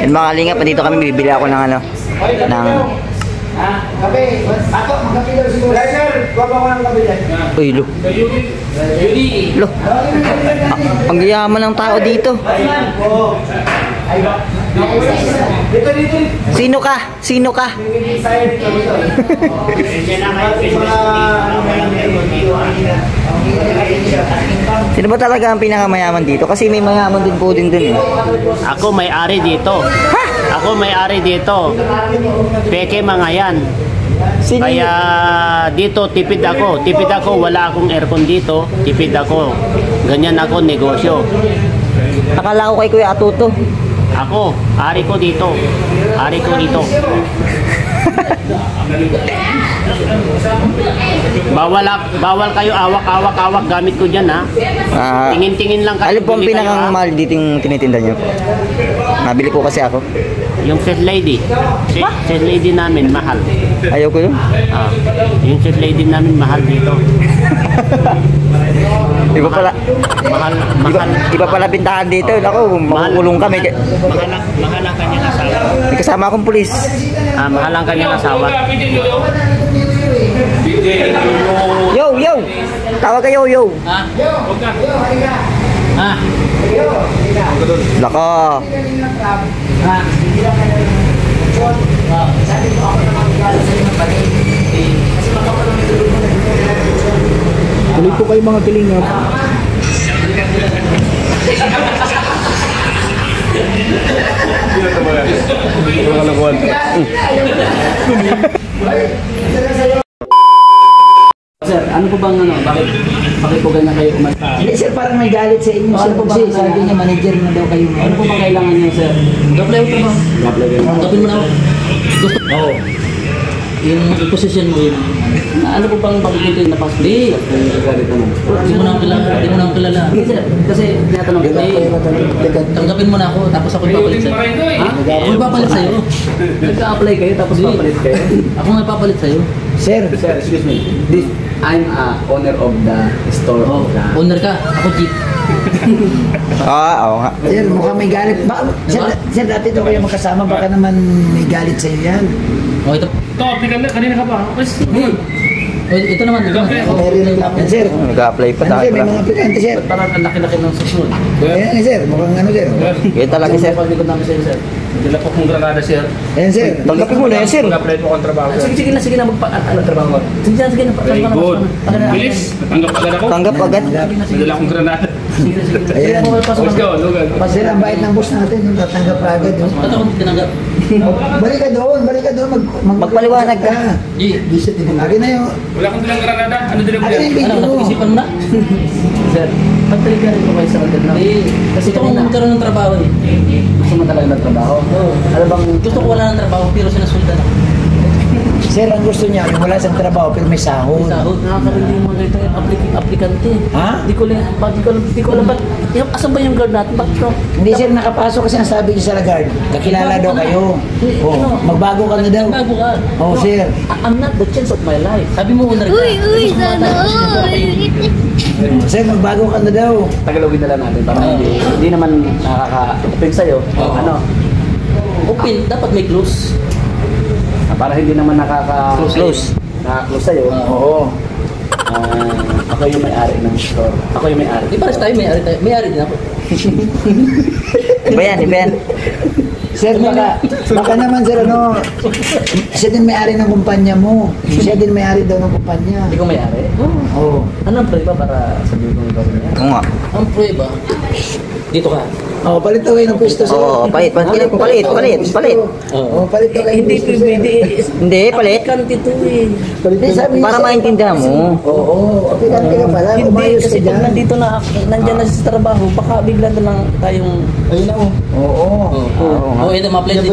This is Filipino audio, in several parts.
Yan mga kalingap, dito kami bibili ako ng ano, ng... Kape, ako, magkape daw siguro. Sir, kuha ba ko ng kape dyan? Uy, lo. Lo. Ang yaman ng tao dito. Dito. Sino ka? Sino ka? Sino ba talaga ang pinakamayaman dito? Kasi may mayaman din po din dun eh. Ako may-ari dito. Ha? Ako may-ari dito. Peke mga yan. Sino Kaya dito tipid ako. Tipid ako, wala akong aircon dito. Tipid ako. Ganyan ako negosyo. Akala ko kay Kuya Atuto. Ako, ari ko dito. Ari ko dito. Bawal kayo awak-awak gamit ko diyan ha. Tingin-tingin lang kayo. Alin po ang pinakamahal dito yung tinitinda niyo? Nabili po kasi ako. Yung set lady. Set lady namin mahal. Ayaw ko yun. Yung set lady namin mahal dito. Iba pala. Mahal. Iba pala bintahan dito. Ako, makukulong kami. Mahal ang kanyang asawa. May kasama akong pulis. Mahal ang kanyang asawa. Yo! Tawag kayo, yo! Lako! Tuloy po kayo mga kalingap. Sir, ano po bang ano? Bakit po ganyan kayo umasta? Hindi sir, parang may galit sa inyo. Ano po ba? Sabi niya, manager na daw kayo. Ano po bang kailangan niyo, sir? Apply ko ba? Tanggapin mo na ako. Gusto? Oo. Yung position mo yun. Ano po bang pagkikinto yung napas? Hindi. Hindi mo na ako kilala. Hindi, sir. Kasi tinatanong ko. Tanggapin mo na ako, tapos ako ipapalit sa'yo. Ha? Ako ipapalit sa'yo. Nagka-apply kayo tapos papalit kayo? Ako nga ipapalit sa'yo. Sir, Excuse me. I'm owner of the store. Owner ka, ako jeep. Oo nga. sir, mukhang may galit. Sir, dati daw kayo magkasama. Baka naman may galit sa iyo yan. O ito. Kanina ka ba? Ito naman. Meron lang yan, sir. Nag-apply pa Ano tayo sir, may pala. mga aplikante, sir. Parang ang laki-laki ng susunod. Ayan, sir. Mukhang ano, sir. Kaya talaga, sir. Paglikod namin sa'yo, sir. Dila po kong granada, sir. Ayan, sir. Tanggapin mo na yan, sir. Mag-apply po akong trabaho, sir. Sige na, ano trabaho mo? Sige na. Very good. Bilis, natanggap agad ako. Tanggap agad. Nadala akong granada. Ayan. Let's go, lugan. Sir, ang bait ng boss natin. Yung tatanggap ka agad. Ba't ako tinanggap? Balik ka doon. Magpaliwanag ka. Akin na yung... Wala akong dalang granada. Ano dala ko Akin na yan? yung video Ano, mo. napag-isipan mo na? Sir, pagtalik ka rin po kayo sa hotel na. Kasi ito kung magkaroon ng trabaho eh. Gusto mo talaga ng trabaho? Ano bang Gusto ko wala ng trabaho pero sinasuldan ako. Sir, ang gusto niya, wala sa trabaho pero may sahod. Sahod. nakakabili mo ganito yung aplikante? Ha? Di ko alam ba't, asan ba yung guard natin? Bakit ko? Hindi sir, nakapasok kasi ang sabi niya sa Lagard. Kakilala daw kayo. Oh, magbago ka na daw. Bago ka. Oh, sir. I'm not the chance of my life. Sabi mo owner ka. sana all. Sir, magbago ka na daw. Tagalogin na lang natin para hindi naman nakaka-open sa'yo. Ano? Open, dapat may close. Para hindi naman Close. Naka-close sa'yo. Oo. Ako yung may-ari ng store. Ako yung may-ari. Di pares tayo, may-ari din ako. Iba yan. Sir, baka naman sir, ano, siya din may-ari ng kumpanya mo. Siya din may-ari daw ng kumpanya. Hindi ko may-ari? Oo. Ano ang prueba para sabihin ko yung gawin niya? Oo nga. Ang prueba, dito ka. Oh, palit daw kayo ng pwesto sir. Oo, palit. Palit. Oo, palit daw kayo ng Hindi pwesto sir. Hindi, palit. Aplikante to eh. Hindi, sabi niya, Para sir. maintindihan mo. Oo, aplikante ka pala. Hindi, Umayos ka kasi pag dyan. nandito na, nandyan na siya sa trabaho, baka bigla na lang tayong... Ayun na oh. Oo. Oo, ito, ma-apply din.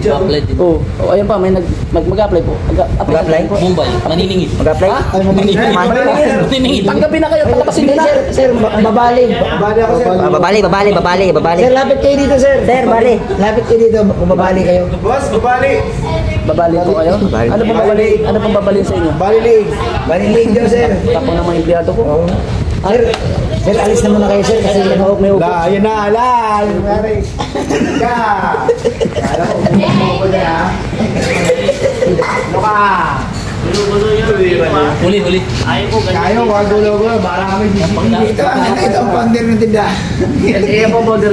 Ma-apply din. Oh, ayun pa, may mag-apply po. Mag-apply? po. Mumbai, maniningit. Mag-apply? Maniningit. Tanggapin na kayo, palapasin Hindi, nyo na. sir, babaling. Babali ako sir. Babali. Sir, lapit kayo dito sir. Sir, bali. Lapit kayo dito, bumabali kayo. Babali po kayo? Babali. Ano pong babali? Ano pong babali sa inyo? Bali league daw sir. Tapos ng mga empleyado ko. Oo. Sir, Sir, alis na muna kayo, sir, kasi may upo. Ayun na, ala! Nangyari. Ka! Kala ko, umupo na ha? Ano ka? Huli. Ayaw ko ganyan. Kayo, wag gulo-gulo. Baka kami dito. Ito ang founder ng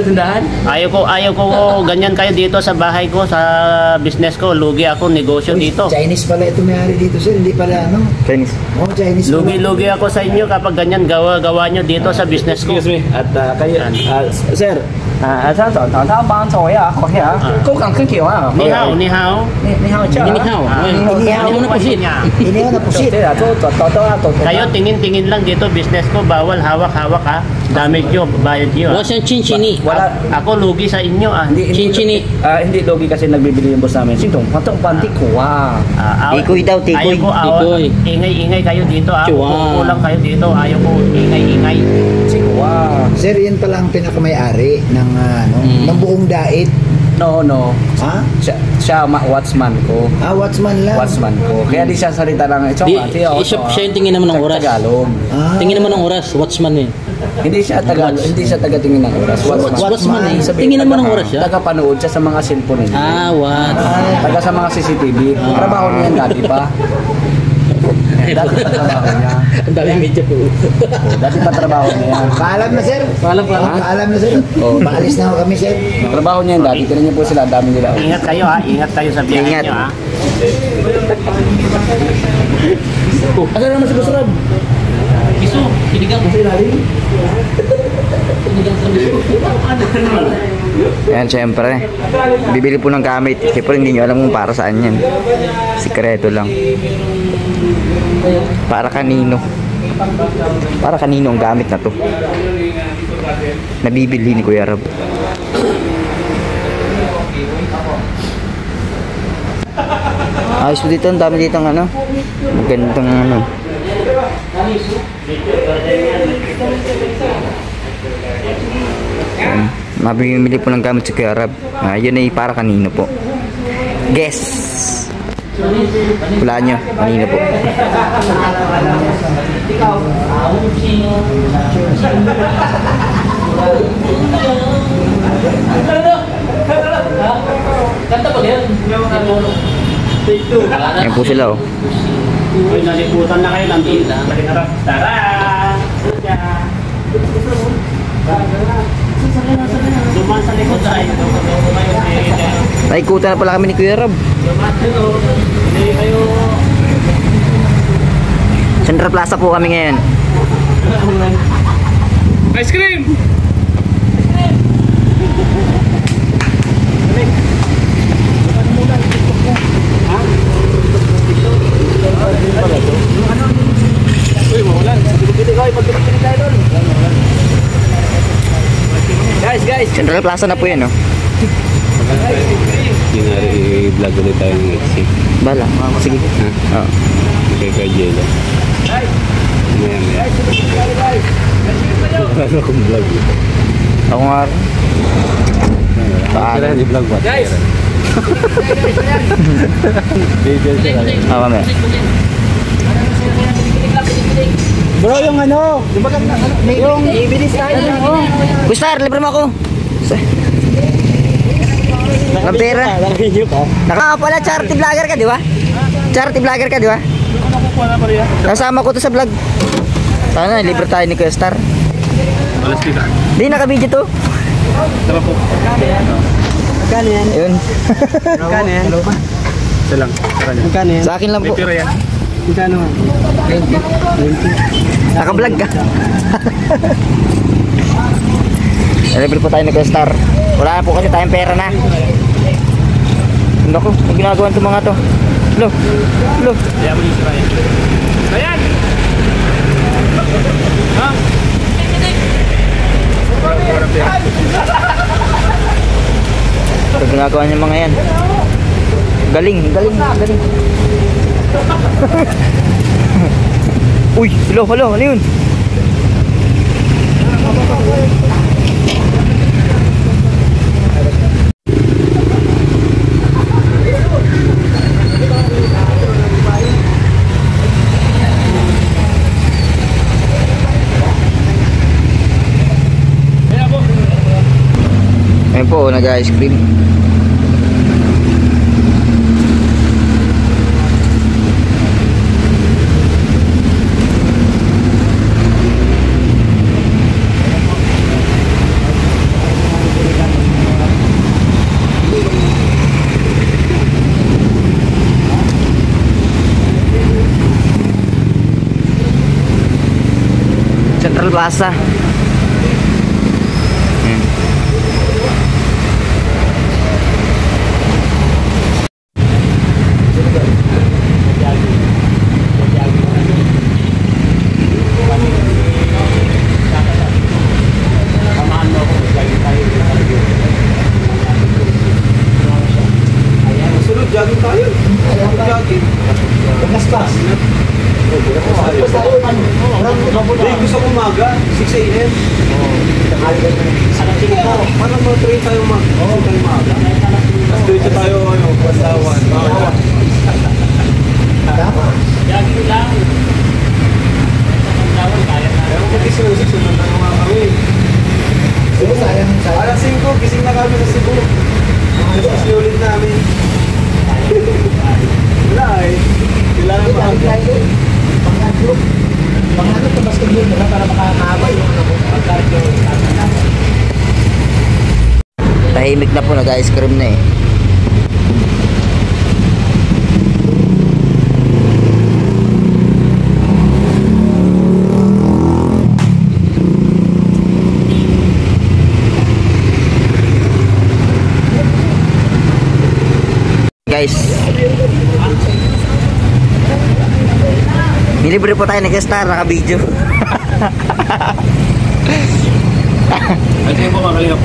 tindahan. Ayaw ko ganyan kayo dito sa bahay ko, sa business ko. Lugi ako, negosyo dito. Chinese pala ito may-ari dito, sir. Hindi pala ano. Chinese. Oh, Chinese pala. Lugi ako sa inyo kapag ganyan gawa nyo dito sa business ko. Excuse me. At kayo, sir. Ni hao. Ni hao na pusit. Inihaw na pusit. Kayo tingin-tingin lang dito, business ko, bawal hawak-hawak ha. Damage nyo, bayad nyo. Wala siyang chinchini. Ako lugi sa inyo ah. Chinchini. Hindi logi kasi nagbibili yung boss namin. Sintong, patong pantik ko. Tikoy daw, tikoy. Ayaw ko Tikoy. ingay-ingay kayo dito ah. Chihuahua. Kulang kayo dito, ayaw ko ingay-ingay. Sir, yan pala ang pinakamay-ari ng, ng buong dait. No. Ha? Siya watchman ko. Watchman lang. Watchman ko. Kaya di siya salita lang. Siya yung tingin naman ng oras. Tagalog. Tingin naman ng oras. Watchman eh. Hindi siya taga-tingin ng oras. Watchman eh. Sabihin, Tingin naman ng oras siya. Taga-panood siya sa mga cellphone nila. Taga sa mga CCTV. Trabaho niya yan dati pa. Dati pa trabaho niya. Ang daming medyo po. Dati pa trabaho niya yan. Paalam na, sir. Paalam na, sir. Paalis na ako kami, sir. Trabaho niya yan dati. Tinan niyo po sila. Ang dami nila. Ingat kayo ha, ingat kayo sa biyahe Ingat. nyo ha. Ano naman si Boss Rob? Iso, sinigang ko sa ilalim. Yan, syempre. Bibili po ng gamit. Siyempre, hindi nyo alam kung para saan yan. Sikreto lang. Para kanino. Para kanino ang gamit na to. Nabibili ni Kuya Rob. Ayos po dito. Ang dami dito ng ano. Magandang ano. Mabibili po ng gamit si Kuya Rob. Yun ay para kanino po. Guess. Wala nyo. Kanino po. Ayan po sila oh. Uy, naliputan na kayo, nandun. Tara! Dumaan sa likod sa inyo. Naikutan na pala kami ni Kuya Rob. Hindi kayo... Central Plaza po kami ngayon. Ice cream! Guys. Central Plaza na po yan oh. i-vlog ulit tayo ng exit. Bala. Sige. Oo. Okay, kay Jello. Maya. Ano akong vlog? Ako nga rin. Paano? I-vlog ba? Guys! Mamaya. Bro, yung ano, yung ibilis tayo. Gustar, libre mo ako. Ang pera. Pala, charity vlogger ka, di ba? Charity vlogger ka, di ba? Nasama ko to sa vlog. Sana, libre tayo ni Kuya Star. Alas kita. Di, naka-video to. Tama po. Magkano yan? Ayun. Magkano yan? Isa lang. Magkano yan? Sa akin lang May po. pira yan. Magkano? Naka-vlog ka. Libre po tayo ni Kuya Star. Wala na po kasi tayong pera na. Naku, ang ginagawa itong mga to. Lo. Kaya mo yung Ryan. Ryan! Ha? Ito ginagawa niya mga yan. Galing. Uy, hello, ano yun? po nag-ice cream. Central Plaza. Sunod, jogging tayo. Jogging. Pagkaspas. Hindi, gusto ko umaga, 6 a.m. Sige, parang mag-train tayo umaga. Tapos diretso tayo, Pasawan. Jogging lang. Pero kung susunod na naman kami. Sayang. Alas 5, gising na kami sa Cebu. Tapos ulit namin. Wala eh. Kailangan maaga. Pangatlo to basketball nila para makakahaba yung pagkardio. Tahimik na po, nag-ice cream na eh. Guys, nilibre po tayo nag-star, naka-video. Ay, po kakalingap.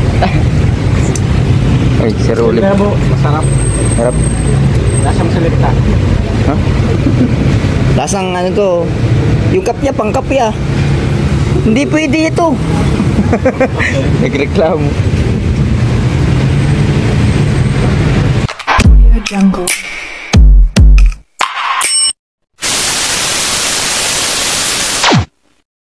Ay, Sir Ulit. Masarap. Harap. Lasang selekta. Huh? Lasang ano to? Yung kapya, pang kapya. Hindi pwede ito. Nagreklamo. Jungle.